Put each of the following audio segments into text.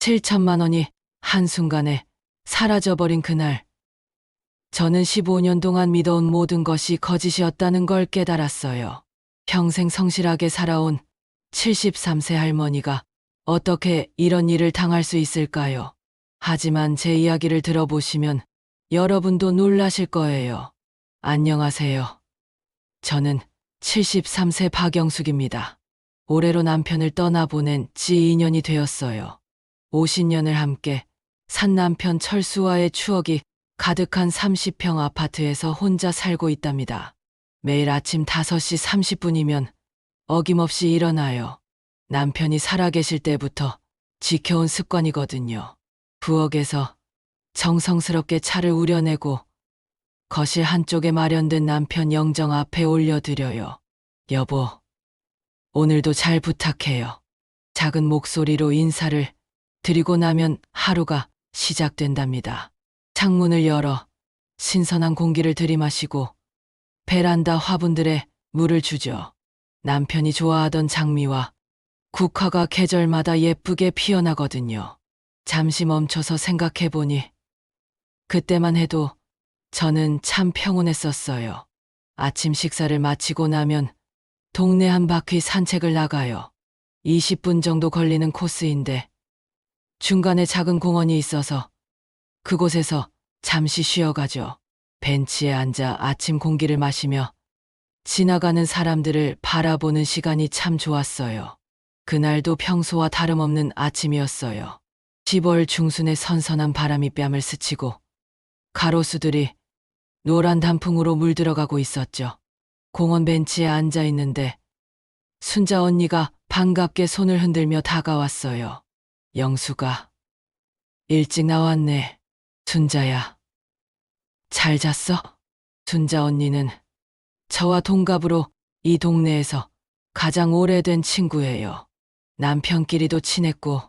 7천만 원이 한순간에 사라져버린 그날, 저는 15년 동안 믿어온 모든 것이 거짓이었다는 걸 깨달았어요. 평생 성실하게 살아온 73세 할머니가 어떻게 이런 일을 당할 수 있을까요? 하지만 제 이야기를 들어보시면 여러분도 놀라실 거예요. 안녕하세요. 저는 73세 박영숙입니다. 올해로 남편을 떠나보낸 지 2년이 되었어요. 50년을 함께 산 남편 철수와의 추억이 가득한 30평 아파트에서 혼자 살고 있답니다. 매일 아침 5시 30분이면 어김없이 일어나요. 남편이 살아계실 때부터 지켜온 습관이거든요. 부엌에서 정성스럽게 차를 우려내고 거실 한쪽에 마련된 남편 영정 앞에 올려드려요. 여보, 오늘도 잘 부탁해요. 작은 목소리로 인사를 드리고 나면 하루가 시작된답니다. 창문을 열어 신선한 공기를 들이마시고 베란다 화분들에 물을 주죠. 남편이 좋아하던 장미와 국화가 계절마다 예쁘게 피어나거든요. 잠시 멈춰서 생각해보니 그때만 해도 저는 참 평온했었어요. 아침 식사를 마치고 나면 동네 한 바퀴 산책을 나가요. 20분 정도 걸리는 코스인데 중간에 작은 공원이 있어서 그곳에서 잠시 쉬어가죠. 벤치에 앉아 아침 공기를 마시며 지나가는 사람들을 바라보는 시간이 참 좋았어요. 그날도 평소와 다름없는 아침이었어요. 10월 중순에 선선한 바람이 뺨을 스치고 가로수들이 노란 단풍으로 물들어가고 있었죠. 공원 벤치에 앉아 있는데 순자 언니가 반갑게 손을 흔들며 다가왔어요. 영수가 일찍 나왔네. 순자야, 잘 잤어? 순자 언니는 저와 동갑으로 이 동네에서 가장 오래된 친구예요. 남편끼리도 친했고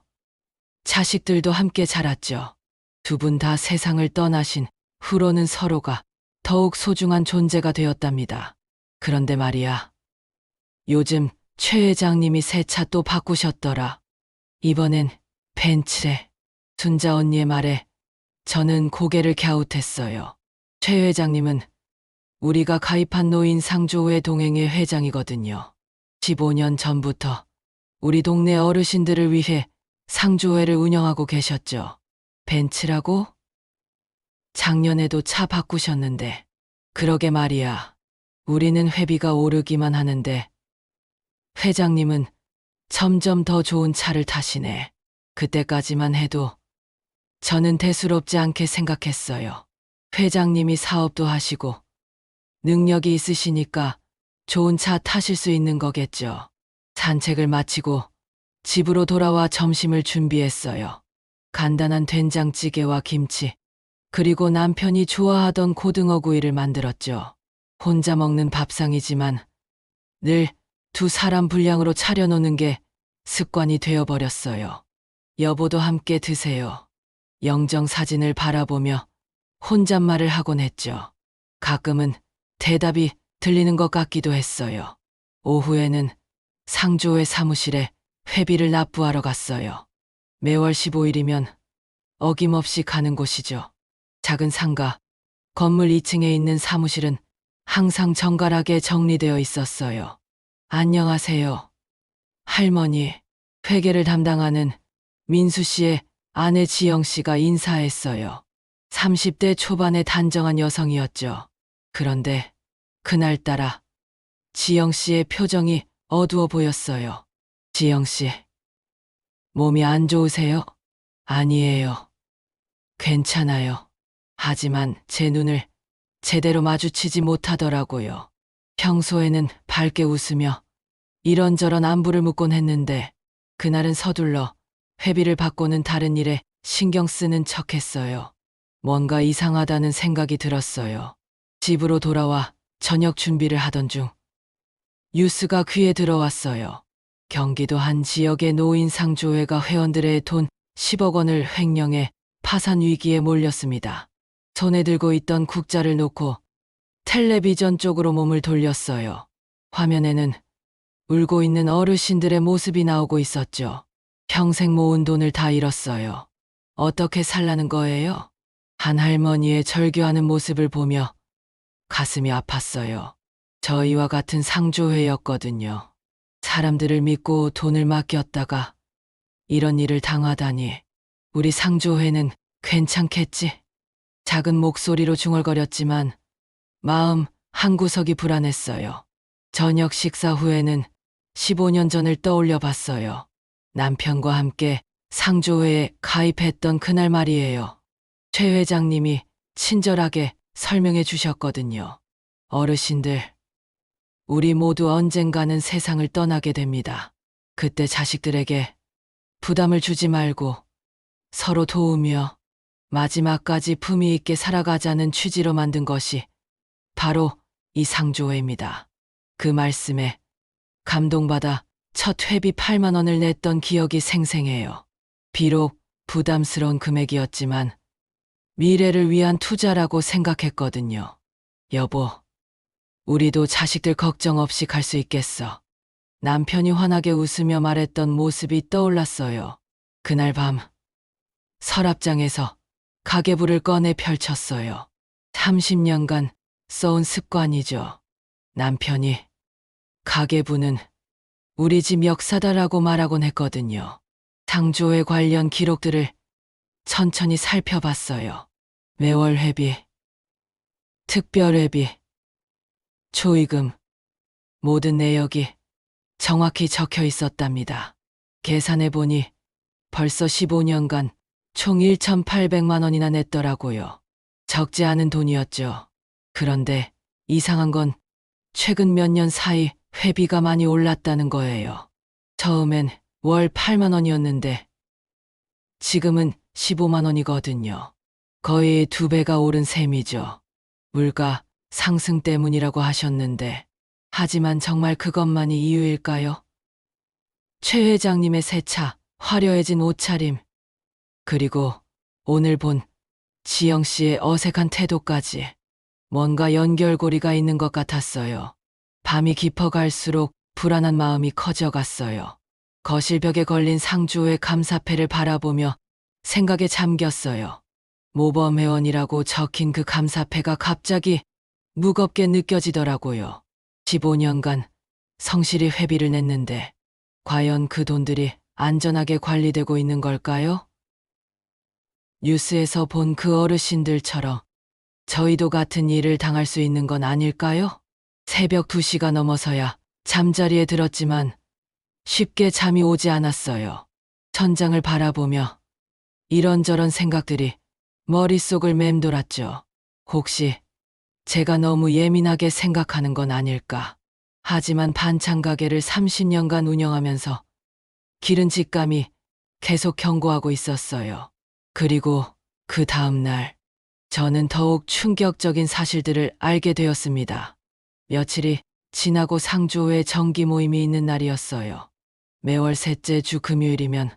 자식들도 함께 자랐죠. 두 분 다 세상을 떠나신 후로는 서로가 더욱 소중한 존재가 되었답니다. 그런데 말이야, 요즘 최 회장님이 새 차 또 바꾸셨더라. 이번엔 벤츠래. 순자 언니의 말에 저는 고개를 갸웃했어요. 최 회장님은 우리가 가입한 노인 상조회 동행회 회장이거든요. 15년 전부터 우리 동네 어르신들을 위해 상조회를 운영하고 계셨죠. 벤츠라고? 작년에도 차 바꾸셨는데. 그러게 말이야. 우리는 회비가 오르기만 하는데 회장님은 점점 더 좋은 차를 타시네. 그때까지만 해도 저는 대수롭지 않게 생각했어요. 회장님이 사업도 하시고 능력이 있으시니까 좋은 차 타실 수 있는 거겠죠. 산책을 마치고 집으로 돌아와 점심을 준비했어요. 간단한 된장찌개와 김치, 그리고 남편이 좋아하던 고등어 구이를 만들었죠. 혼자 먹는 밥상이지만 늘 두 사람 분량으로 차려놓는 게 습관이 되어버렸어요. 여보도 함께 드세요. 영정 사진을 바라보며 혼잣말을 하곤 했죠. 가끔은 대답이 들리는 것 같기도 했어요. 오후에는 상조회 사무실에 회비를 납부하러 갔어요. 매월 15일이면 어김없이 가는 곳이죠. 작은 상가, 건물 2층에 있는 사무실은 항상 정갈하게 정리되어 있었어요. 안녕하세요, 할머니. 회계를 담당하는 민수 씨의 아내 지영 씨가 인사했어요. 30대 초반의 단정한 여성이었죠. 그런데 그날따라 지영 씨의 표정이 어두워 보였어요. 지영 씨, 몸이 안 좋으세요? 아니에요. 괜찮아요. 하지만 제 눈을 제대로 마주치지 못하더라고요. 평소에는 밝게 웃으며 이런저런 안부를 묻곤 했는데 그날은 서둘러 회비를 받고는 다른 일에 신경 쓰는 척했어요. 뭔가 이상하다는 생각이 들었어요. 집으로 돌아와 저녁 준비를 하던 중 뉴스가 귀에 들어왔어요. 경기도 한 지역의 노인상조회가 회원들의 돈 10억 원을 횡령해 파산 위기에 몰렸습니다. 손에 들고 있던 국자를 놓고 텔레비전 쪽으로 몸을 돌렸어요. 화면에는 울고 있는 어르신들의 모습이 나오고 있었죠. 평생 모은 돈을 다 잃었어요. 어떻게 살라는 거예요? 한 할머니의 절규하는 모습을 보며 가슴이 아팠어요. 저희와 같은 상조회였거든요. 사람들을 믿고 돈을 맡겼다가 이런 일을 당하다니. 우리 상조회는 괜찮겠지? 작은 목소리로 중얼거렸지만 마음 한구석이 불안했어요. 저녁 식사 후에는 15년 전을 떠올려 봤어요. 남편과 함께 상조회에 가입했던 그날 말이에요. 최 회장님이 친절하게 설명해 주셨거든요. 어르신들, 우리 모두 언젠가는 세상을 떠나게 됩니다. 그때 자식들에게 부담을 주지 말고 서로 도우며 마지막까지 품위 있게 살아가자는 취지로 만든 것이 바로 이 상조회입니다. 그 말씀에 감동받아 첫 회비 8만 원을 냈던 기억이 생생해요. 비록 부담스러운 금액이었지만 미래를 위한 투자라고 생각했거든요. 여보, 우리도 자식들 걱정 없이 갈 수 있겠어. 남편이 환하게 웃으며 말했던 모습이 떠올랐어요. 그날 밤 서랍장에서 가계부를 꺼내 펼쳤어요. 30년간 써온 습관이죠. 남편이 가계부는 우리 집 역사다라고 말하곤 했거든요. 상조회 관련 기록들을 천천히 살펴봤어요. 매월 회비, 특별 회비, 초이금, 모든 내역이 정확히 적혀 있었답니다. 계산해보니 벌써 15년간 총 1,800만 원이나 냈더라고요. 적지 않은 돈이었죠. 그런데 이상한 건 최근 몇 년 사이 회비가 많이 올랐다는 거예요. 처음엔 월 8만 원이었는데 지금은 15만 원이거든요. 거의 2배가 오른 셈이죠. 물가 상승 때문이라고 하셨는데 하지만 정말 그것만이 이유일까요? 최 회장님의 새 차, 화려해진 옷차림, 그리고 오늘 본 지영 씨의 어색한 태도까지 뭔가 연결고리가 있는 것 같았어요. 밤이 깊어갈수록 불안한 마음이 커져갔어요. 거실벽에 걸린 상조의 감사패를 바라보며 생각에 잠겼어요. 모범회원이라고 적힌 그 감사패가 갑자기 무겁게 느껴지더라고요. 15년간 성실히 회비를 냈는데 과연 그 돈들이 안전하게 관리되고 있는 걸까요? 뉴스에서 본 그 어르신들처럼 저희도 같은 일을 당할 수 있는 건 아닐까요? 새벽 2시가 넘어서야 잠자리에 들었지만 쉽게 잠이 오지 않았어요. 천장을 바라보며 이런저런 생각들이 머릿속을 맴돌았죠. 혹시 제가 너무 예민하게 생각하는 건 아닐까? 하지만 반찬 가게를 30년간 운영하면서 기른 직감이 계속 경고하고 있었어요. 그리고 그 다음 날 저는 더욱 충격적인 사실들을 알게 되었습니다. 며칠이 지나고 상조회 정기 모임이 있는 날이었어요. 매월 셋째 주 금요일이면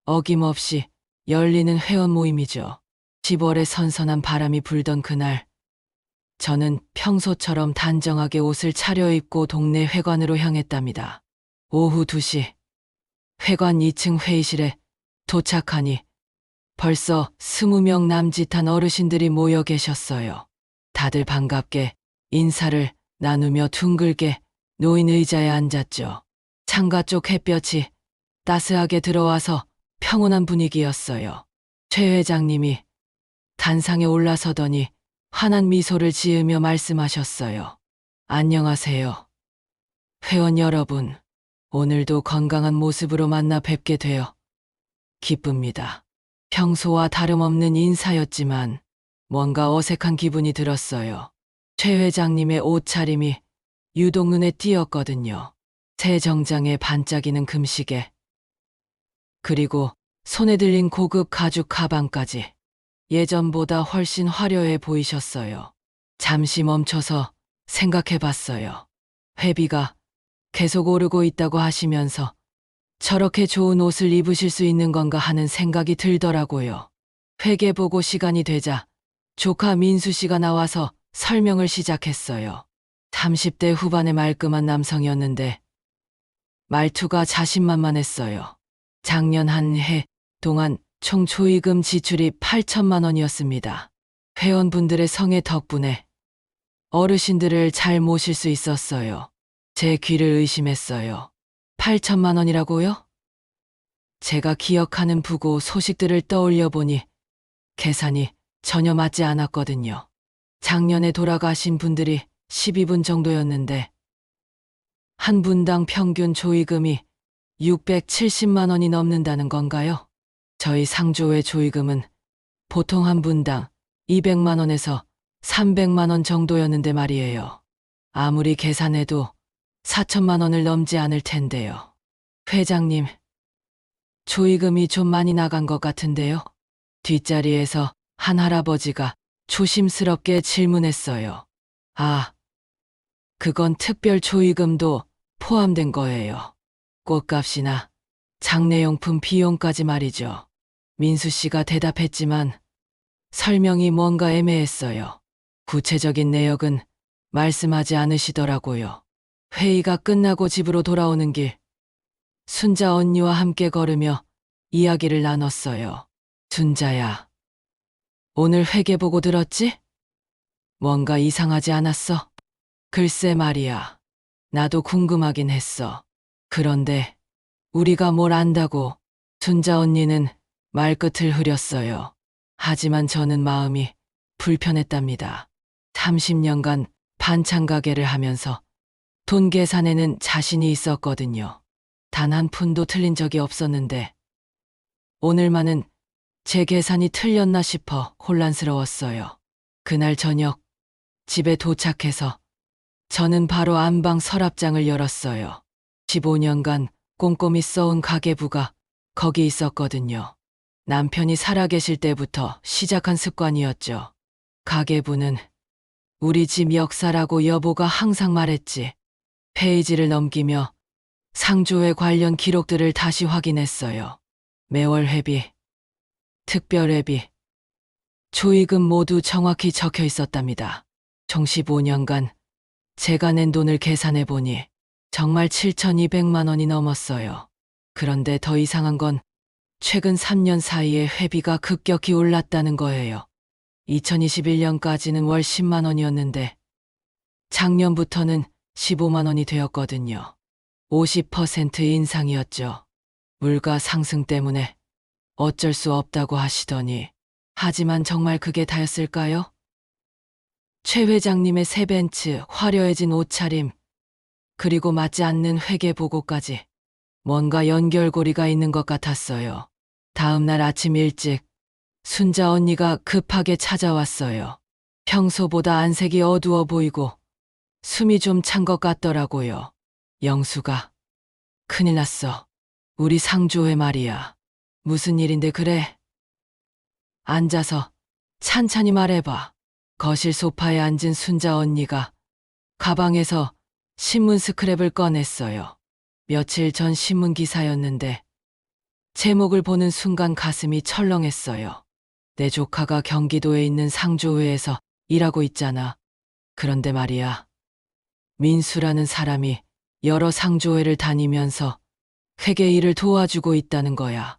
어김없이 열리는 회원 모임이죠. 10월에 선선한 바람이 불던 그날, 저는 평소처럼 단정하게 옷을 차려입고 동네 회관으로 향했답니다. 오후 2시, 회관 2층 회의실에 도착하니 벌써 20명 남짓한 어르신들이 모여 계셨어요. 다들 반갑게 인사를 나누며 둥글게 놓인 의자에 앉았죠. 창가 쪽 햇볕이 따스하게 들어와서 평온한 분위기였어요. 최 회장님이 단상에 올라서더니 환한 미소를 지으며 말씀하셨어요. 안녕하세요. 회원 여러분, 오늘도 건강한 모습으로 만나 뵙게 되어 기쁩니다. 평소와 다름없는 인사였지만 뭔가 어색한 기분이 들었어요. 최 회장님의 옷차림이 유독 눈에 띄었거든요. 새 정장에 반짝이는 금시계, 그리고 손에 들린 고급 가죽 가방까지 예전보다 훨씬 화려해 보이셨어요. 잠시 멈춰서 생각해 봤어요. 회비가 계속 오르고 있다고 하시면서 저렇게 좋은 옷을 입으실 수 있는 건가 하는 생각이 들더라고요. 회계보고 시간이 되자 조카 민수 씨가 나와서 설명을 시작했어요. 30대 후반의 말끔한 남성이었는데 말투가 자신만만했어요. 작년 한 해 동안 총 조의금 지출이 8천만 원이었습니다. 회원분들의 성의 덕분에 어르신들을 잘 모실 수 있었어요. 제 귀를 의심했어요. 8천만 원이라고요? 제가 기억하는 부고 소식들을 떠올려 보니 계산이 전혀 맞지 않았거든요. 작년에 돌아가신 분들이 12분 정도였는데 한 분당 평균 조의금이 670만 원이 넘는다는 건가요? 저희 상조의 조의금은 보통 한 분당 200만 원에서 300만 원 정도였는데 말이에요. 아무리 계산해도 4천만 원을 넘지 않을 텐데요. 회장님, 조의금이 좀 많이 나간 것 같은데요? 뒷자리에서 한 할아버지가 조심스럽게 질문했어요. 아, 그건 특별 조의금도 포함된 거예요. 꽃값이나 장례용품 비용까지 말이죠. 민수 씨가 대답했지만 설명이 뭔가 애매했어요. 구체적인 내역은 말씀하지 않으시더라고요. 회의가 끝나고 집으로 돌아오는 길, 순자 언니와 함께 걸으며 이야기를 나눴어요. 순자야, 오늘 회계 보고 들었지? 뭔가 이상하지 않았어? 글쎄 말이야. 나도 궁금하긴 했어. 그런데 우리가 뭘 안다고. 순자 언니는 말끝을 흐렸어요. 하지만 저는 마음이 불편했답니다. 30년간 반찬 가게를 하면서 돈 계산에는 자신이 있었거든요. 단 한 푼도 틀린 적이 없었는데 오늘만은 제 계산이 틀렸나 싶어 혼란스러웠어요. 그날 저녁 집에 도착해서 저는 바로 안방 서랍장을 열었어요. 15년간 꼼꼼히 써온 가계부가 거기 있었거든요. 남편이 살아계실 때부터 시작한 습관이었죠. 가계부는 우리 집 역사라고 여보가 항상 말했지. 페이지를 넘기며 상조회 관련 기록들을 다시 확인했어요. 매월 회비, 특별 회비, 조의금 모두 정확히 적혀 있었답니다. 총 15년간 제가 낸 돈을 계산해 보니 정말 7,200만 원이 넘었어요. 그런데 더 이상한 건 최근 3년 사이에 회비가 급격히 올랐다는 거예요. 2021년까지는 월 10만 원이었는데 작년부터는 15만 원이 되었거든요. 50% 인상이었죠. 물가 상승 때문에 어쩔 수 없다고 하시더니 하지만 정말 그게 다였을까요? 최 회장님의 새 벤츠, 화려해진 옷차림, 그리고 맞지 않는 회계 보고까지 뭔가 연결고리가 있는 것 같았어요. 다음 날 아침 일찍 순자 언니가 급하게 찾아왔어요. 평소보다 안색이 어두워 보이고 숨이 좀 찬 것 같더라고요. 영수가, 큰일 났어. 우리 상조회 말이야. 무슨 일인데 그래? 앉아서 찬찬히 말해봐. 거실 소파에 앉은 순자 언니가 가방에서 신문 스크랩을 꺼냈어요. 며칠 전 신문 기사였는데 제목을 보는 순간 가슴이 철렁했어요. 내 조카가 경기도에 있는 상조회에서 일하고 있잖아. 그런데 말이야. 민수라는 사람이 여러 상조회를 다니면서 회계 일을 도와주고 있다는 거야.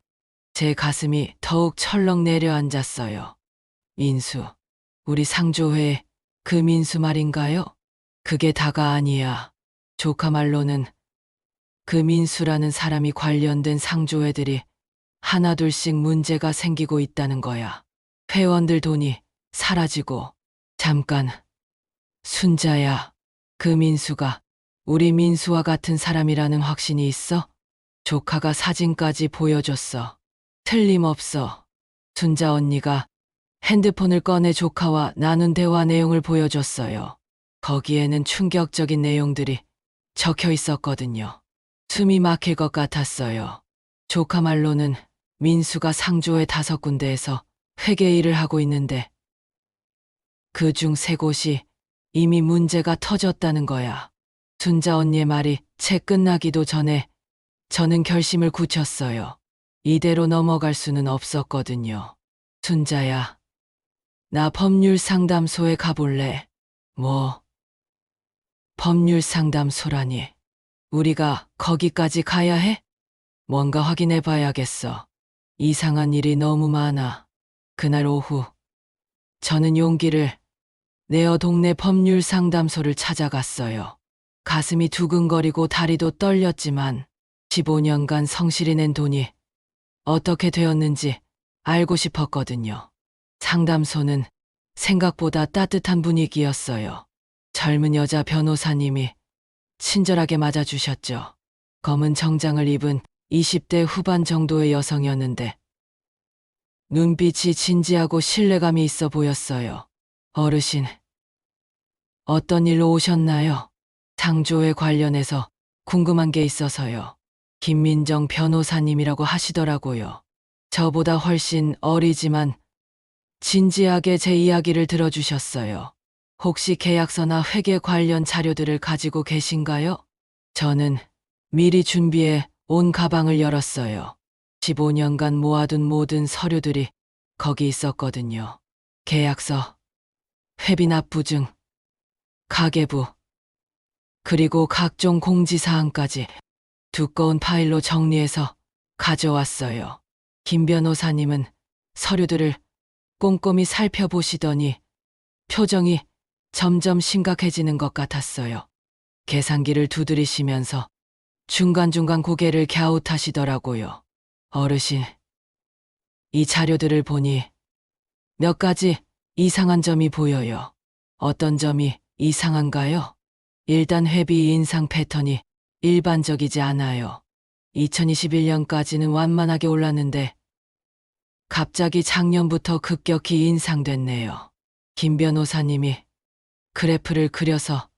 제 가슴이 더욱 철렁 내려앉았어요. 민수, 우리 상조회 그 민수 말인가요? 그게 다가 아니야. 조카 말로는 그 민수라는 사람이 관련된 상조회들이 하나둘씩 문제가 생기고 있다는 거야. 회원들 돈이 사라지고. 잠깐, 순자야, 그 민수가 우리 민수와 같은 사람이라는 확신이 있어? 조카가 사진까지 보여줬어. 틀림없어. 순자 언니가 핸드폰을 꺼내 조카와 나눈 대화 내용을 보여줬어요. 거기에는 충격적인 내용들이 적혀 있었거든요. 숨이 막힐 것 같았어요. 조카 말로는 민수가 상조회 5군데에서 회계 일을 하고 있는데 그중 3곳이 이미 문제가 터졌다는 거야. 순자 언니의 말이 채 끝나기도 전에 저는 결심을 굳혔어요. 이대로 넘어갈 수는 없었거든요. 순자야, 나 법률 상담소에 가볼래. 뭐? 법률 상담소라니. 우리가 거기까지 가야 해? 뭔가 확인해 봐야겠어. 이상한 일이 너무 많아. 그날 오후, 저는 용기를 내어 동네 법률 상담소를 찾아갔어요. 가슴이 두근거리고 다리도 떨렸지만 15년간 성실히 낸 돈이 어떻게 되었는지 알고 싶었거든요. 상담소는 생각보다 따뜻한 분위기였어요. 젊은 여자 변호사님이 친절하게 맞아주셨죠. 검은 정장을 입은 20대 후반 정도의 여성이었는데 눈빛이 진지하고 신뢰감이 있어 보였어요. 어르신, 어떤 일로 오셨나요? 상조에 관련해서 궁금한 게 있어서요. 김민정 변호사님이라고 하시더라고요. 저보다 훨씬 어리지만 진지하게 제 이야기를 들어주셨어요. 혹시 계약서나 회계 관련 자료들을 가지고 계신가요? 저는 미리 준비해 온 가방을 열었어요. 15년간 모아둔 모든 서류들이 거기 있었거든요. 계약서, 회비 납부증, 가계부, 그리고 각종 공지사항까지 두꺼운 파일로 정리해서 가져왔어요. 김 변호사님은 서류들을 꼼꼼히 살펴보시더니 표정이 점점 심각해지는 것 같았어요. 계산기를 두드리시면서 중간중간 고개를 갸웃하시더라고요. 어르신, 이 자료들을 보니 몇 가지 이상한 점이 보여요. 어떤 점이 이상한가요? 일단 회비 인상 패턴이 일반적이지 않아요. 2021년까지는 완만하게 올랐는데 갑자기 작년부터 급격히 인상됐네요. 김 변호사님이 그래프를 그려서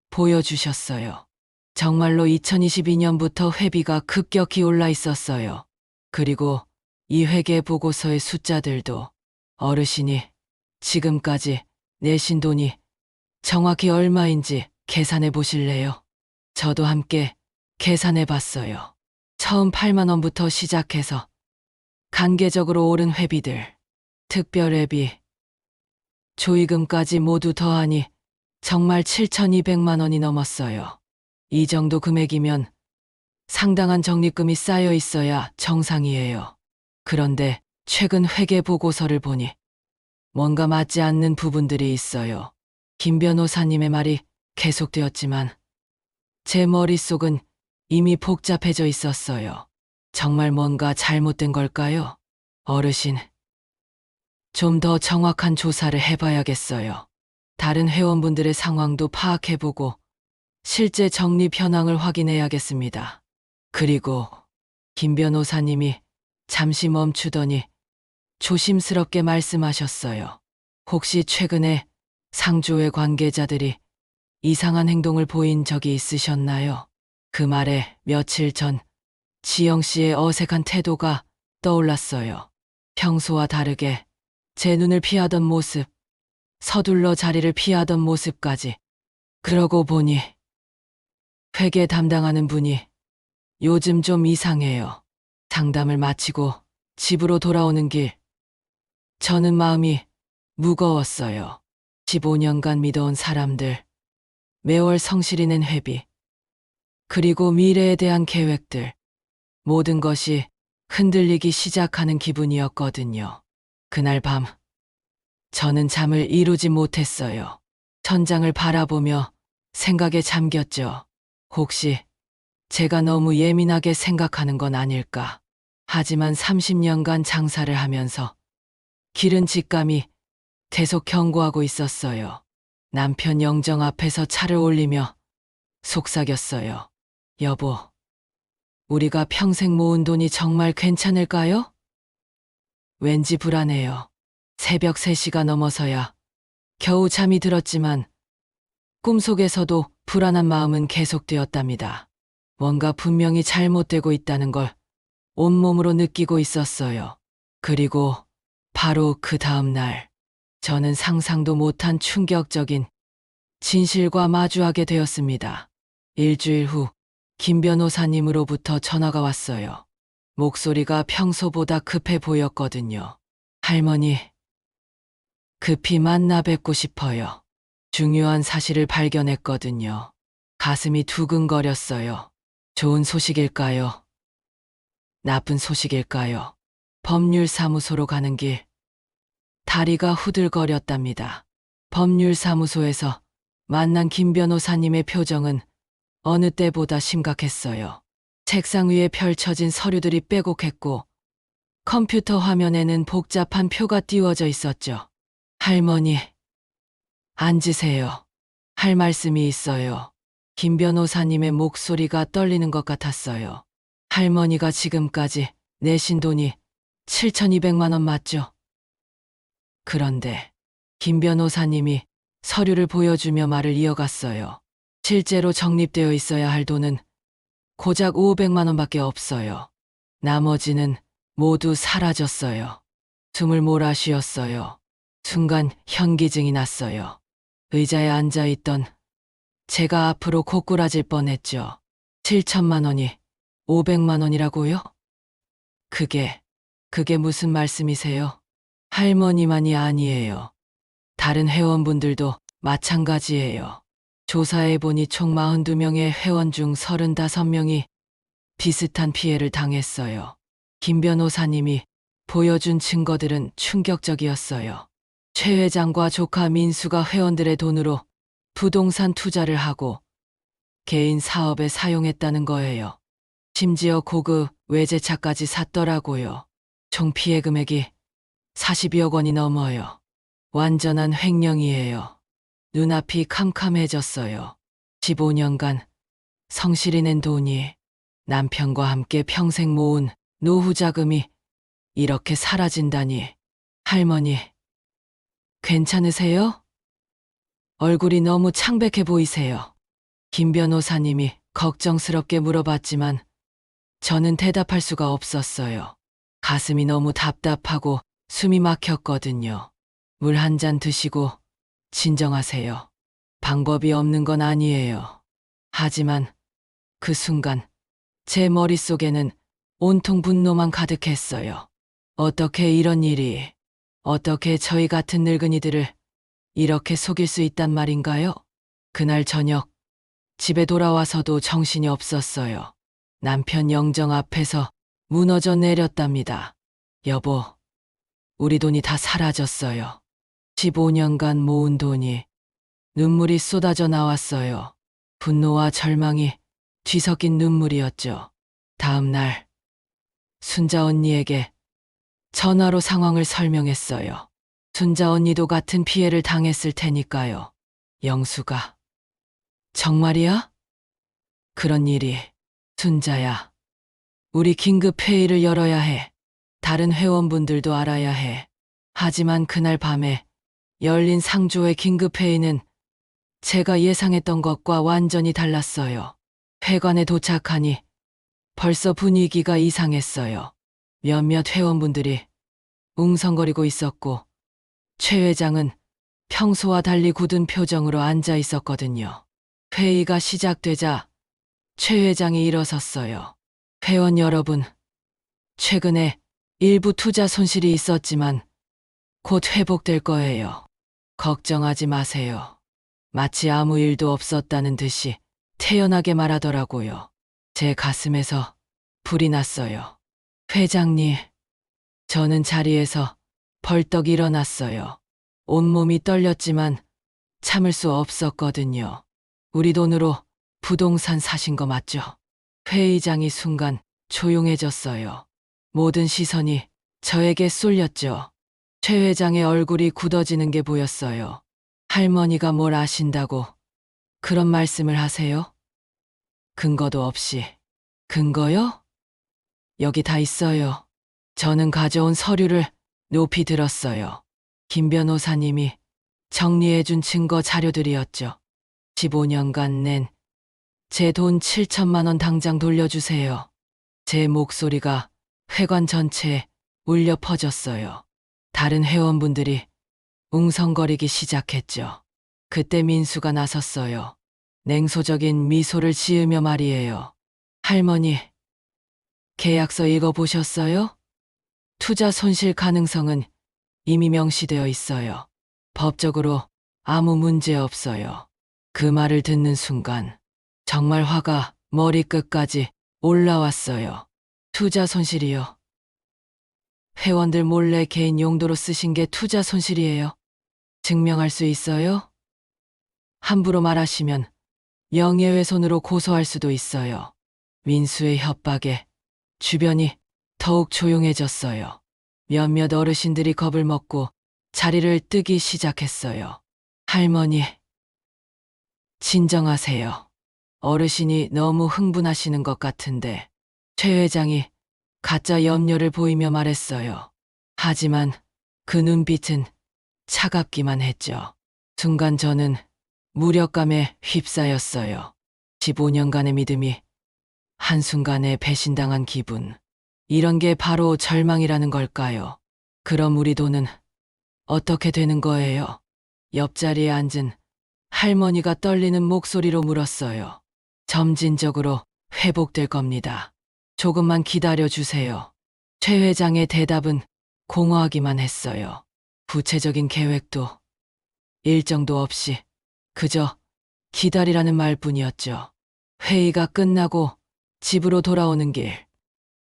보여주셨어요. 정말로 2022년부터 회비가 급격히 올라 있었어요. 그리고 이 회계 보고서의 숫자들도 어르신이 지금까지 내신 돈이 정확히 얼마인지 계산해 보실래요? 저도 함께 계산해 봤어요. 처음 8만 원부터 시작해서 단계적으로 오른 회비들, 특별회비, 조의금까지 모두 더하니 정말 7,200만 원이 넘었어요. 이 정도 금액이면 상당한 적립금이 쌓여 있어야 정상이에요. 그런데 최근 회계 보고서를 보니 뭔가 맞지 않는 부분들이 있어요. 김 변호사님의 말이 계속되었지만 제 머릿속은 이미 복잡해져 있었어요. 정말 뭔가 잘못된 걸까요? 어르신, 좀 더 정확한 조사를 해봐야겠어요. 다른 회원분들의 상황도 파악해보고 실제 적립 현황을 확인해야겠습니다. 그리고 김 변호사님이 잠시 멈추더니 조심스럽게 말씀하셨어요. 혹시 최근에 상조의 관계자들이 이상한 행동을 보인 적이 있으셨나요? 그 말에 며칠 전 지영 씨의 어색한 태도가 떠올랐어요. 평소와 다르게 제 눈을 피하던 모습, 서둘러 자리를 피하던 모습까지. 그러고 보니 회계 담당하는 분이 요즘 좀 이상해요. 상담을 마치고 집으로 돌아오는 길, 저는 마음이 무거웠어요. 15년간 믿어온 사람들, 매월 성실히 낸 회비, 그리고 미래에 대한 계획들, 모든 것이 흔들리기 시작하는 기분이었거든요. 그날 밤, 저는 잠을 이루지 못했어요. 천장을 바라보며 생각에 잠겼죠. 혹시 제가 너무 예민하게 생각하는 건 아닐까. 하지만 30년간 장사를 하면서 기른 직감이 계속 경고하고 있었어요. 남편 영정 앞에서 차를 올리며 속삭였어요. 여보, 우리가 평생 모은 돈이 정말 괜찮을까요? 왠지 불안해요. 새벽 3시가 넘어서야 겨우 잠이 들었지만 꿈속에서도 불안한 마음은 계속되었답니다. 뭔가 분명히 잘못되고 있다는 걸 온몸으로 느끼고 있었어요. 그리고 바로 그 다음 날, 저는 상상도 못한 충격적인 진실과 마주하게 되었습니다. 일주일 후, 김 변호사님으로부터 전화가 왔어요. 목소리가 평소보다 급해 보였거든요. 할머니, 급히 만나 뵙고 싶어요. 중요한 사실을 발견했거든요. 가슴이 두근거렸어요. 좋은 소식일까요? 나쁜 소식일까요? 법률사무소로 가는 길, 다리가 후들거렸답니다. 법률사무소에서 만난 김 변호사님의 표정은 어느 때보다 심각했어요. 책상 위에 펼쳐진 서류들이 빼곡했고 컴퓨터 화면에는 복잡한 표가 띄워져 있었죠. 할머니, 앉으세요. 할 말씀이 있어요. 김 변호사님의 목소리가 떨리는 것 같았어요. 할머니가 지금까지 내신 돈이 7,200만 원 맞죠? 그런데 김 변호사님이 서류를 보여주며 말을 이어갔어요. 실제로 적립되어 있어야 할 돈은 고작 500만 원밖에 없어요. 나머지는 모두 사라졌어요. 숨을 몰아 쉬었어요. 순간 현기증이 났어요. 의자에 앉아있던 제가 앞으로 고꾸라질 뻔했죠. 7천만 원이 500만 원이라고요? 그게 무슨 말씀이세요? 할머니만이 아니에요. 다른 회원분들도 마찬가지예요. 조사해보니 총 42명의 회원 중 35명이 비슷한 피해를 당했어요. 김 변호사님이 보여준 증거들은 충격적이었어요. 최 회장과 조카 민수가 회원들의 돈으로 부동산 투자를 하고 개인 사업에 사용했다는 거예요. 심지어 고급 외제차까지 샀더라고요. 총 피해 금액이 42억 원이 넘어요. 완전한 횡령이에요. 눈앞이 캄캄해졌어요. 15년간 성실히 낸 돈이, 남편과 함께 평생 모은 노후 자금이 이렇게 사라진다니. 할머니, 괜찮으세요? 얼굴이 너무 창백해 보이세요. 김 변호사님이 걱정스럽게 물어봤지만 저는 대답할 수가 없었어요. 가슴이 너무 답답하고 숨이 막혔거든요. 물 한 잔 드시고 진정하세요. 방법이 없는 건 아니에요. 하지만 그 순간 제 머릿속에는 온통 분노만 가득했어요. 어떻게 이런 일이, 어떻게 저희 같은 늙은이들을 이렇게 속일 수 있단 말인가요? 그날 저녁 집에 돌아와서도 정신이 없었어요. 남편 영정 앞에서 무너져 내렸답니다. 여보, 우리 돈이 다 사라졌어요. 15년간 모은 돈이. 눈물이 쏟아져 나왔어요. 분노와 절망이 뒤섞인 눈물이었죠. 다음 날 순자 언니에게 전화로 상황을 설명했어요. 순자 언니도 같은 피해를 당했을 테니까요. 영수가. 정말이야? 그런 일이. 순자야, 우리 긴급 회의를 열어야 해. 다른 회원분들도 알아야 해. 하지만 그날 밤에 열린 상조의 긴급 회의는 제가 예상했던 것과 완전히 달랐어요. 회관에 도착하니 벌써 분위기가 이상했어요. 몇몇 회원분들이 웅성거리고 있었고 최 회장은 평소와 달리 굳은 표정으로 앉아 있었거든요. 회의가 시작되자 최 회장이 일어섰어요. 회원 여러분, 최근에 일부 투자 손실이 있었지만 곧 회복될 거예요. 걱정하지 마세요. 마치 아무 일도 없었다는 듯이 태연하게 말하더라고요. 제 가슴에서 불이 났어요. 회장님, 저는 자리에서 벌떡 일어났어요. 온몸이 떨렸지만 참을 수 없었거든요. 우리 돈으로 부동산 사신 거 맞죠? 회의장이 순간 조용해졌어요. 모든 시선이 저에게 쏠렸죠. 최 회장의 얼굴이 굳어지는 게 보였어요. 할머니가 뭘 아신다고 그런 말씀을 하세요? 근거도 없이. 근거요? 여기 다 있어요. 저는 가져온 서류를 높이 들었어요. 김 변호사님이 정리해준 증거 자료들이었죠. 15년간 낸 제 돈 7천만 원 당장 돌려주세요. 제 목소리가 회관 전체에 울려 퍼졌어요. 다른 회원분들이 웅성거리기 시작했죠. 그때 민수가 나섰어요. 냉소적인 미소를 지으며 말이에요. 할머니, 계약서 읽어보셨어요? 투자 손실 가능성은 이미 명시되어 있어요. 법적으로 아무 문제 없어요. 그 말을 듣는 순간 정말 화가 머리끝까지 올라왔어요. 투자 손실이요. 회원들 몰래 개인 용도로 쓰신 게 투자 손실이에요. 증명할 수 있어요? 함부로 말하시면 명예훼손으로 고소할 수도 있어요. 민수의 협박에 주변이 더욱 조용해졌어요. 몇몇 어르신들이 겁을 먹고 자리를 뜨기 시작했어요. 할머니, 진정하세요. 어르신이 너무 흥분하시는 것 같은데 최 회장이 가짜 염려를 보이며 말했어요. 하지만 그 눈빛은 차갑기만 했죠. 순간 저는 무력감에 휩싸였어요. 15년간의 믿음이 한순간에 배신당한 기분. 이런 게 바로 절망이라는 걸까요? 그럼 우리 돈은 어떻게 되는 거예요? 옆자리에 앉은 할머니가 떨리는 목소리로 물었어요. 점진적으로 회복될 겁니다. 조금만 기다려 주세요. 최 회장의 대답은 공허하기만 했어요. 구체적인 계획도 일정도 없이 그저 기다리라는 말뿐이었죠. 회의가 끝나고 집으로 돌아오는 길,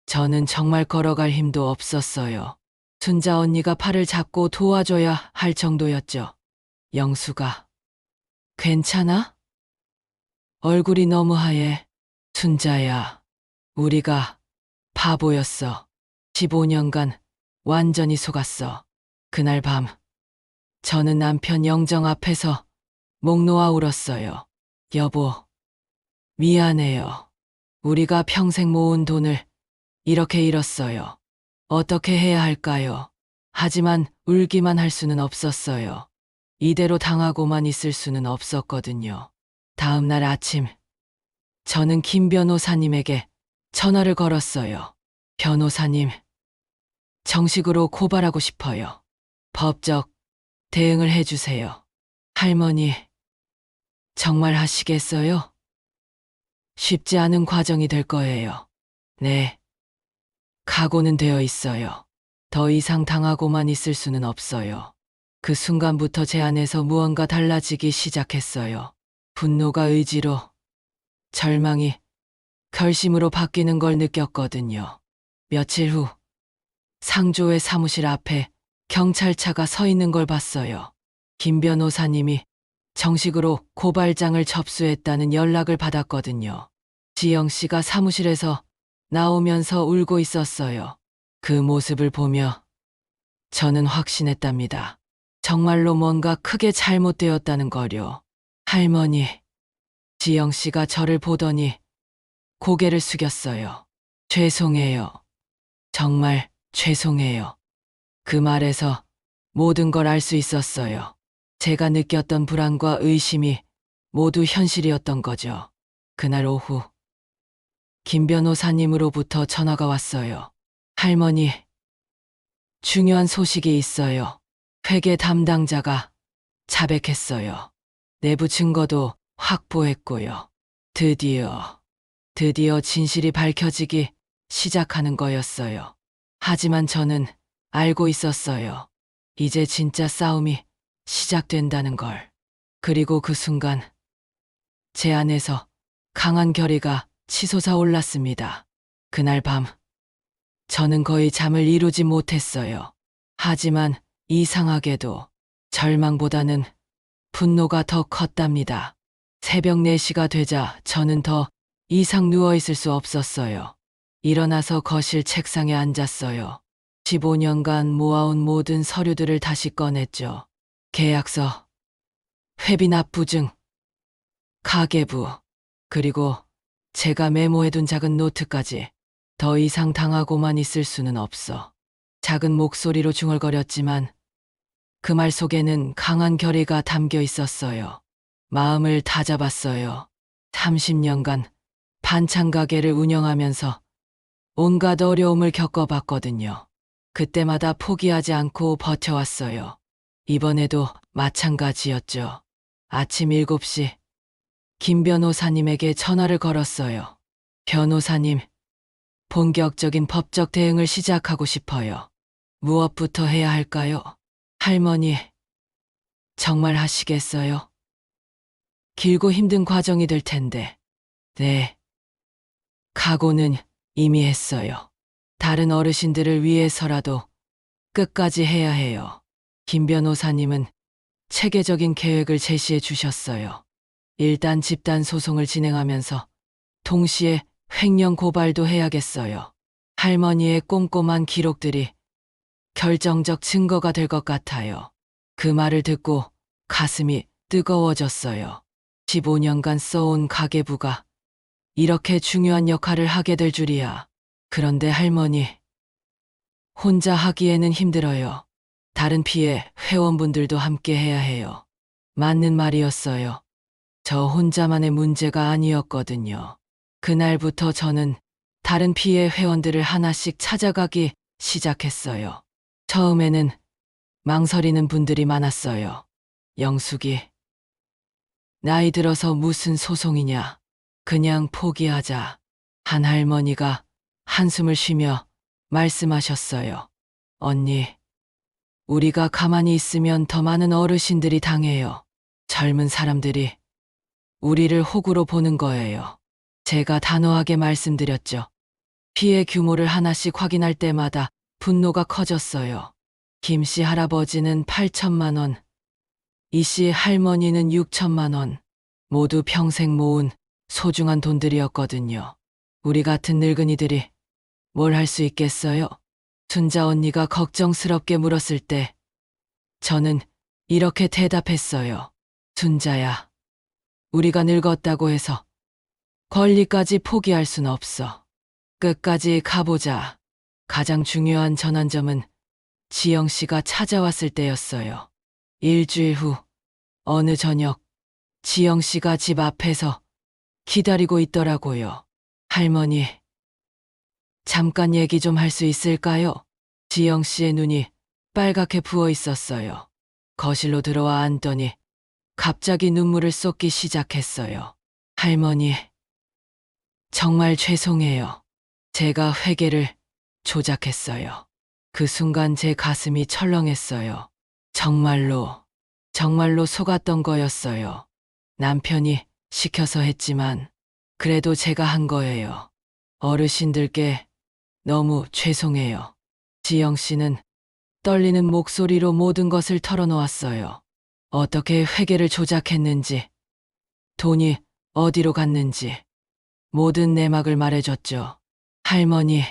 저는 정말 걸어갈 힘도 없었어요. 순자 언니가 팔을 잡고 도와줘야 할 정도였죠. 영수가, 괜찮아? 얼굴이 너무 하얘. 순자야, 우리가 바보였어. 15년간 완전히 속았어. 그날 밤, 저는 남편 영정 앞에서 목 놓아 울었어요. 여보, 미안해요. 우리가 평생 모은 돈을 이렇게 잃었어요. 어떻게 해야 할까요? 하지만 울기만 할 수는 없었어요. 이대로 당하고만 있을 수는 없었거든요. 다음 날 아침, 저는 김 변호사님에게 전화를 걸었어요. 변호사님, 정식으로 고발하고 싶어요. 법적 대응을 해주세요. 할머니, 정말 하시겠어요? 쉽지 않은 과정이 될 거예요. 네, 각오는 되어 있어요. 더 이상 당하고만 있을 수는 없어요. 그 순간부터 제 안에서 무언가 달라지기 시작했어요. 분노가 의지로, 절망이 결심으로 바뀌는 걸 느꼈거든요. 며칠 후, 상조의 사무실 앞에 경찰차가 서 있는 걸 봤어요. 김 변호사님이 정식으로 고발장을 접수했다는 연락을 받았거든요. 지영 씨가 사무실에서 나오면서 울고 있었어요. 그 모습을 보며 저는 확신했답니다. 정말로 뭔가 크게 잘못되었다는 거요. 할머니, 지영 씨가 저를 보더니 고개를 숙였어요. 죄송해요. 정말 죄송해요. 그 말에서 모든 걸 알 수 있었어요. 제가 느꼈던 불안과 의심이 모두 현실이었던 거죠. 그날 오후, 김 변호사님으로부터 전화가 왔어요. 할머니, 중요한 소식이 있어요. 회계 담당자가 자백했어요. 내부 증거도 확보했고요. 드디어 진실이 밝혀지기 시작하는 거였어요. 하지만 저는 알고 있었어요. 이제 진짜 싸움이 시작된다는 걸. 그리고 그 순간 제 안에서 강한 결의가 치솟아 올랐습니다. 그날 밤 저는 거의 잠을 이루지 못했어요. 하지만 이상하게도 절망보다는 분노가 더 컸답니다. 새벽 4시가 되자 저는 더 이상 누워있을 수 없었어요. 일어나서 거실 책상에 앉았어요. 15년간 모아온 모든 서류들을 다시 꺼냈죠. 계약서, 회비 납부증, 가계부, 그리고 제가 메모해둔 작은 노트까지. 더 이상 당하고만 있을 수는 없어. 작은 목소리로 중얼거렸지만 그 말 속에는 강한 결의가 담겨 있었어요. 마음을 다잡았어요. 30년간 반찬 가게를 운영하면서 온갖 어려움을 겪어봤거든요. 그때마다 포기하지 않고 버텨왔어요. 이번에도 마찬가지였죠. 아침 7시 김 변호사님에게 전화를 걸었어요. 변호사님, 본격적인 법적 대응을 시작하고 싶어요. 무엇부터 해야 할까요? 할머니, 정말 하시겠어요? 길고 힘든 과정이 될 텐데. 네, 각오는 이미 했어요. 다른 어르신들을 위해서라도 끝까지 해야 해요. 김 변호사님은 체계적인 계획을 제시해 주셨어요. 일단 집단 소송을 진행하면서 동시에 횡령 고발도 해야겠어요. 할머니의 꼼꼼한 기록들이 결정적 증거가 될 것 같아요. 그 말을 듣고 가슴이 뜨거워졌어요. 15년간 써온 가계부가 이렇게 중요한 역할을 하게 될 줄이야. 그런데 할머니, 혼자 하기에는 힘들어요. 다른 피해 회원분들도 함께 해야 해요. 맞는 말이었어요. 저 혼자만의 문제가 아니었거든요. 그날부터 저는 다른 피해 회원들을 하나씩 찾아가기 시작했어요. 처음에는 망설이는 분들이 많았어요. 영숙이, 나이 들어서 무슨 소송이냐. 그냥 포기하자. 한 할머니가 한숨을 쉬며 말씀하셨어요. 언니, 우리가 가만히 있으면 더 많은 어르신들이 당해요. 젊은 사람들이 우리를 호구로 보는 거예요. 제가 단호하게 말씀드렸죠. 피해 규모를 하나씩 확인할 때마다 분노가 커졌어요. 김 씨 할아버지는 8천만 원, 이 씨 할머니는 6천만 원. 모두 평생 모은 소중한 돈들이었거든요. 우리 같은 늙은이들이 뭘 할 수 있겠어요? 순자 언니가 걱정스럽게 물었을 때 저는 이렇게 대답했어요. 순자야, 우리가 늙었다고 해서 권리까지 포기할 순 없어. 끝까지 가보자. 가장 중요한 전환점은 지영 씨가 찾아왔을 때였어요. 일주일 후 어느 저녁 지영 씨가 집 앞에서 기다리고 있더라고요. 할머니, 잠깐 얘기 좀 할 수 있을까요? 지영 씨의 눈이 빨갛게 부어 있었어요. 거실로 들어와 앉더니 갑자기 눈물을 쏟기 시작했어요. 할머니, 정말 죄송해요. 제가 회개를 조작했어요. 그 순간 제 가슴이 철렁했어요. 정말로 속았던 거였어요. 남편이 시켜서 했지만 그래도 제가 한 거예요. 어르신들께 너무 죄송해요. 지영 씨는 떨리는 목소리로 모든 것을 털어놓았어요. 어떻게 회계를 조작했는지, 돈이 어디로 갔는지, 모든 내막을 말해줬죠. 할머니,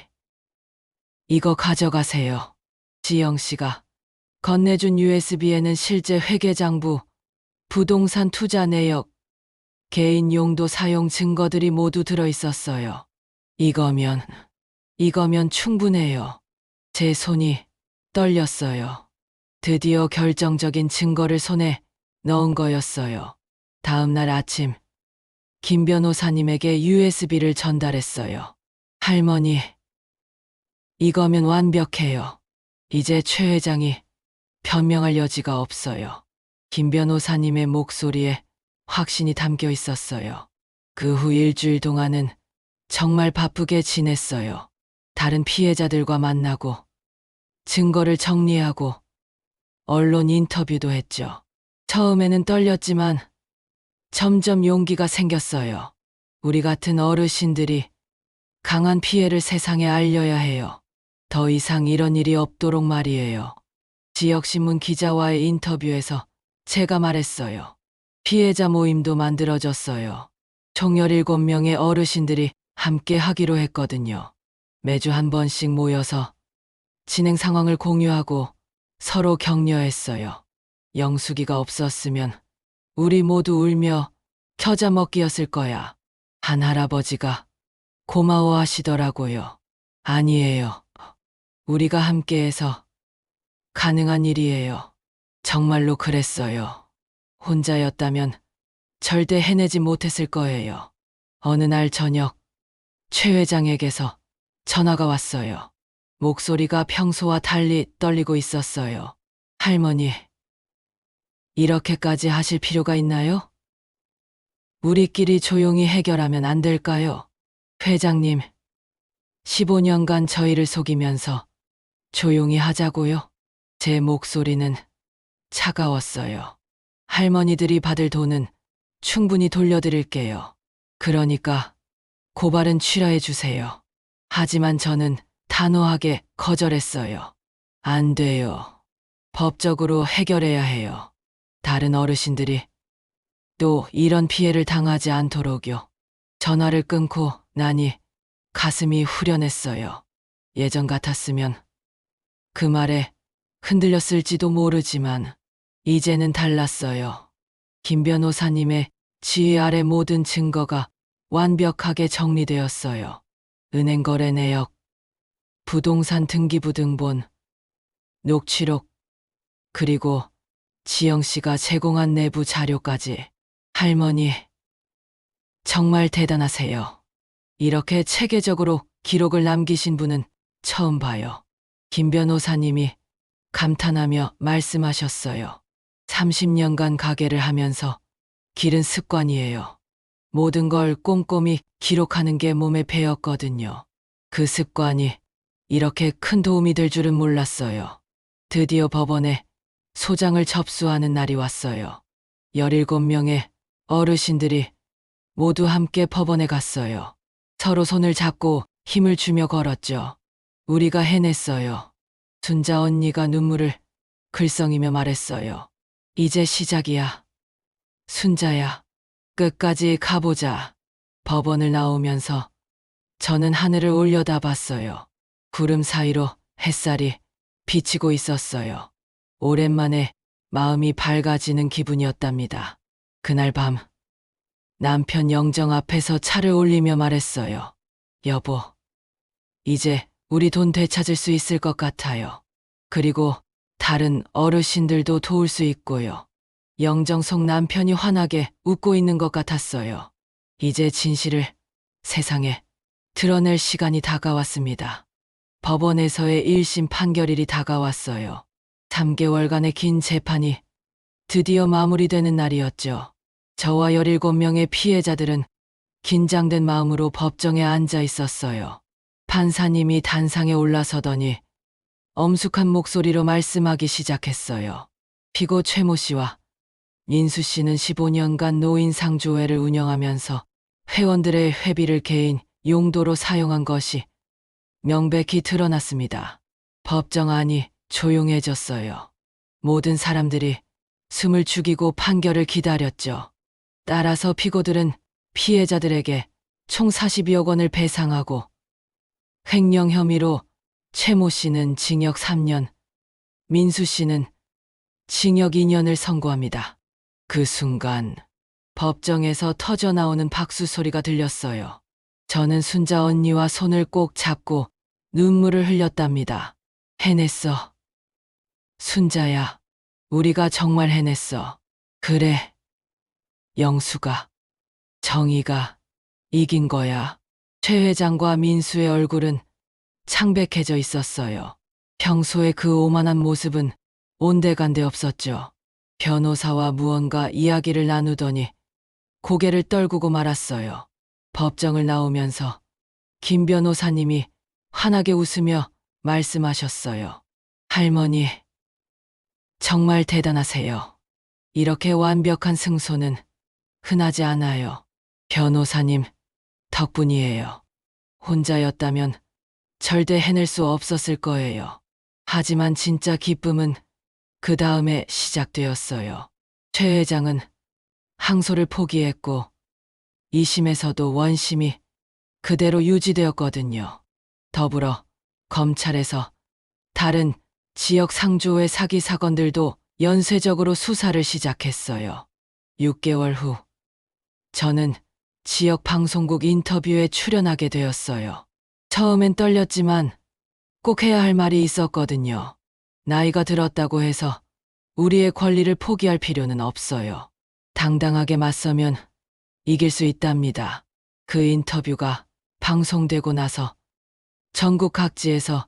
이거 가져가세요. 지영 씨가 건네준 USB에는 실제 회계장부, 부동산 투자 내역, 개인 용도 사용 증거들이 모두 들어있었어요. 이거면 충분해요. 제 손이 떨렸어요. 드디어 결정적인 증거를 손에 넣은 거였어요. 다음 날 아침, 김 변호사님에게 USB를 전달했어요. 할머니, 이거면 완벽해요. 이제 최 회장이 변명할 여지가 없어요. 김 변호사님의 목소리에 확신이 담겨 있었어요. 그 후 일주일 동안은 정말 바쁘게 지냈어요. 다른 피해자들과 만나고, 증거를 정리하고, 언론 인터뷰도 했죠. 처음에는 떨렸지만 점점 용기가 생겼어요. 우리 같은 어르신들이 강한 피해를 세상에 알려야 해요. 더 이상 이런 일이 없도록 말이에요. 지역신문 기자와의 인터뷰에서 제가 말했어요. 피해자 모임도 만들어졌어요. 총 17명의 어르신들이 함께 하기로 했거든요. 매주 한 번씩 모여서 진행 상황을 공유하고 서로 격려했어요. 영숙이가 없었으면 우리 모두 울며 겨자 먹기였을 거야. 한 할아버지가 고마워하시더라고요. 아니에요. 우리가 함께해서 가능한 일이에요. 정말로 그랬어요. 혼자였다면 절대 해내지 못했을 거예요. 어느 날 저녁, 최 회장에게서 전화가 왔어요. 목소리가 평소와 달리 떨리고 있었어요. 할머니, 이렇게까지 하실 필요가 있나요? 우리끼리 조용히 해결하면 안 될까요? 회장님, 15년간 저희를 속이면서 조용히 하자고요? 제 목소리는 차가웠어요. 할머니들이 받을 돈은 충분히 돌려드릴게요. 그러니까 고발은 취하해 주세요. 하지만 저는 단호하게 거절했어요. 안 돼요. 법적으로 해결해야 해요. 다른 어르신들이 또 이런 피해를 당하지 않도록요. 전화를 끊고 나니 가슴이 후련했어요. 예전 같았으면 그 말에 흔들렸을지도 모르지만 이제는 달랐어요. 김 변호사님의 지휘 아래 모든 증거가 완벽하게 정리되었어요. 은행 거래 내역, 부동산 등기부 등본, 녹취록, 그리고 지영 씨가 제공한 내부 자료까지. 할머니, 정말 대단하세요. 이렇게 체계적으로 기록을 남기신 분은 처음 봐요. 김 변호사님이 감탄하며 말씀하셨어요. 30년간 가게를 하면서 기른 습관이에요. 모든 걸 꼼꼼히 기록하는 게 몸에 배었거든요. 그 습관이 이렇게 큰 도움이 될 줄은 몰랐어요. 드디어 법원에 소장을 접수하는 날이 왔어요. 17명의 어르신들이 모두 함께 법원에 갔어요. 서로 손을 잡고 힘을 주며 걸었죠. 우리가 해냈어요. 순자 언니가 눈물을 글썽이며 말했어요. 이제 시작이야. 순자야, 끝까지 가보자. 법원을 나오면서 저는 하늘을 올려다봤어요. 구름 사이로 햇살이 비치고 있었어요. 오랜만에 마음이 밝아지는 기분이었답니다. 그날 밤 남편 영정 앞에서 차를 올리며 말했어요. 여보, 이제 우리 돈 되찾을 수 있을 것 같아요. 그리고 다른 어르신들도 도울 수 있고요. 영정 속 남편이 환하게 웃고 있는 것 같았어요. 이제 진실을 세상에 드러낼 시간이 다가왔습니다. 법원에서의 1심 판결일이 다가왔어요. 3개월간의 긴 재판이 드디어 마무리되는 날이었죠. 저와 17명의 피해자들은 긴장된 마음으로 법정에 앉아 있었어요. 판사님이 단상에 올라서더니 엄숙한 목소리로 말씀하기 시작했어요. 피고 최모 씨와 민수 씨는 15년간 노인상조회를 운영하면서 회원들의 회비를 개인 용도로 사용한 것이 명백히 드러났습니다. 법정 안이 조용해졌어요. 모든 사람들이 숨을 죽이고 판결을 기다렸죠. 따라서 피고들은 피해자들에게 총 42억 원을 배상하고 횡령 혐의로 최모 씨는 징역 3년, 민수 씨는 징역 2년을 선고합니다. 그 순간 법정에서 터져나오는 박수 소리가 들렸어요. 저는 순자 언니와 손을 꼭 잡고 눈물을 흘렸답니다. 해냈어. 순자야, 우리가 정말 해냈어. 그래. 영수가, 정의가 이긴 거야. 최 회장과 민수의 얼굴은 창백해져 있었어요. 평소에 그 오만한 모습은 온데간데 없었죠. 변호사와 무언가 이야기를 나누더니 고개를 떨구고 말았어요. 법정을 나오면서 김 변호사님이 환하게 웃으며 말씀하셨어요. 할머니, 정말 대단하세요. 이렇게 완벽한 승소는 흔하지 않아요. 변호사님 덕분이에요. 혼자였다면 절대 해낼 수 없었을 거예요. 하지만 진짜 기쁨은 그 다음에 시작되었어요. 최 회장은 항소를 포기했고 2심에서도 원심이 그대로 유지되었거든요. 더불어 검찰에서 다른 지역 상조의 사기 사건들도 연쇄적으로 수사를 시작했어요. 6개월 후 저는 지역 방송국 인터뷰에 출연하게 되었어요. 처음엔 떨렸지만 꼭 해야 할 말이 있었거든요. 나이가 들었다고 해서 우리의 권리를 포기할 필요는 없어요. 당당하게 맞서면 이길 수 있답니다. 그 인터뷰가 방송되고 나서 전국 각지에서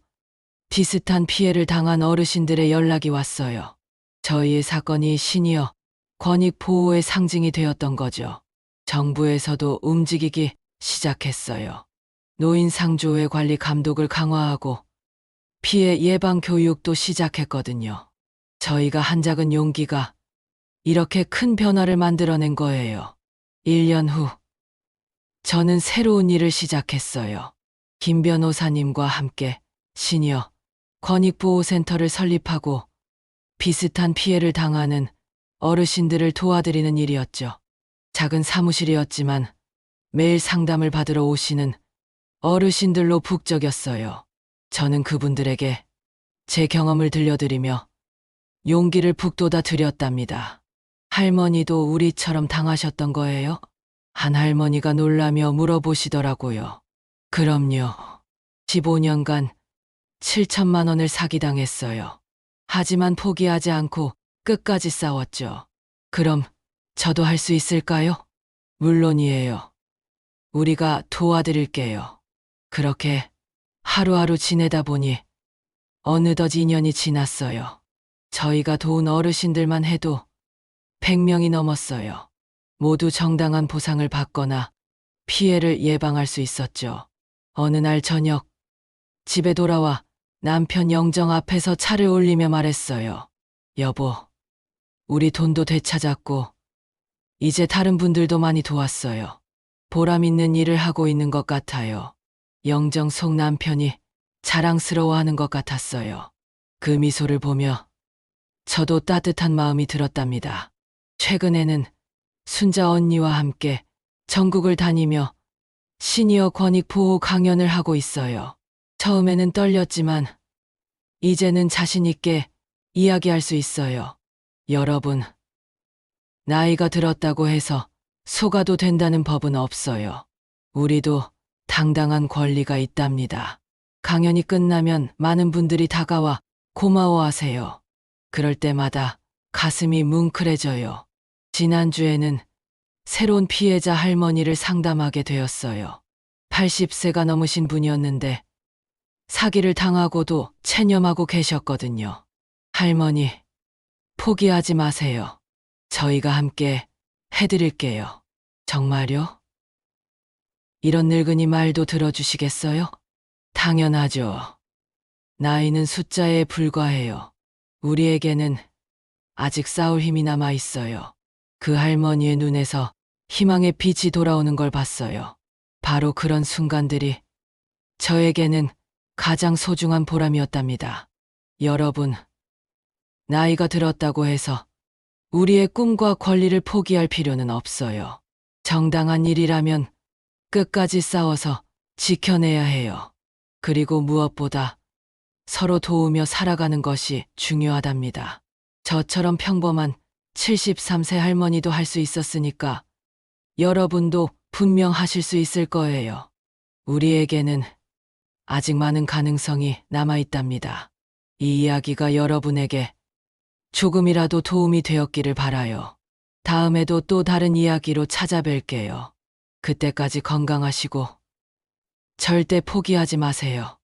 비슷한 피해를 당한 어르신들의 연락이 왔어요. 저희의 사건이 시니어 권익 보호의 상징이 되었던 거죠. 정부에서도 움직이기 시작했어요. 노인 상조회 관리 감독을 강화하고 피해 예방 교육도 시작했거든요. 저희가 한 작은 용기가 이렇게 큰 변화를 만들어낸 거예요. 1년 후 저는 새로운 일을 시작했어요. 김 변호사님과 함께 시니어 권익보호센터를 설립하고 비슷한 피해를 당하는 어르신들을 도와드리는 일이었죠. 작은 사무실이었지만 매일 상담을 받으러 오시는 어르신들로 북적였어요. 저는 그분들에게 제 경험을 들려드리며 용기를 북돋아 드렸답니다. 할머니도 우리처럼 당하셨던 거예요? 한 할머니가 놀라며 물어보시더라고요. 그럼요. 15년간 7천만 원을 사기당했어요. 하지만 포기하지 않고 끝까지 싸웠죠. 그럼 저도 할 수 있을까요? 물론이에요. 우리가 도와드릴게요. 그렇게 하루하루 지내다 보니 어느덧 2년이 지났어요. 저희가 도운 어르신들만 해도 100명이 넘었어요. 모두 정당한 보상을 받거나 피해를 예방할 수 있었죠. 어느 날 저녁 집에 돌아와 남편 영정 앞에서 차를 올리며 말했어요. 여보, 우리 돈도 되찾았고 이제 다른 분들도 많이 도왔어요. 보람 있는 일을 하고 있는 것 같아요. 영정 속 남편이 자랑스러워하는 것 같았어요. 그 미소를 보며 저도 따뜻한 마음이 들었답니다. 최근에는 순자 언니와 함께 전국을 다니며 시니어 권익 보호 강연을 하고 있어요. 처음에는 떨렸지만 이제는 자신 있게 이야기할 수 있어요. 여러분, 나이가 들었다고 해서 속아도 된다는 법은 없어요. 우리도 당당한 권리가 있답니다. 강연이 끝나면 많은 분들이 다가와 고마워하세요. 그럴 때마다 가슴이 뭉클해져요. 지난주에는 새로운 피해자 할머니를 상담하게 되었어요. 80세가 넘으신 분이었는데 사기를 당하고도 체념하고 계셨거든요. 할머니, 포기하지 마세요. 저희가 함께 해드릴게요. 정말요? 이런 늙은이 말도 들어주시겠어요? 당연하죠. 나이는 숫자에 불과해요. 우리에게는 아직 싸울 힘이 남아 있어요. 그 할머니의 눈에서 희망의 빛이 돌아오는 걸 봤어요. 바로 그런 순간들이 저에게는 가장 소중한 보람이었답니다. 여러분, 나이가 들었다고 해서 우리의 꿈과 권리를 포기할 필요는 없어요. 정당한 일이라면 끝까지 싸워서 지켜내야 해요. 그리고 무엇보다 서로 도우며 살아가는 것이 중요하답니다. 저처럼 평범한 73세 할머니도 할 수 있었으니까 여러분도 분명 하실 수 있을 거예요. 우리에게는 아직 많은 가능성이 남아 있답니다. 이 이야기가 여러분에게 조금이라도 도움이 되었기를 바라요. 다음에도 또 다른 이야기로 찾아뵐게요. 그때까지 건강하시고 절대 포기하지 마세요.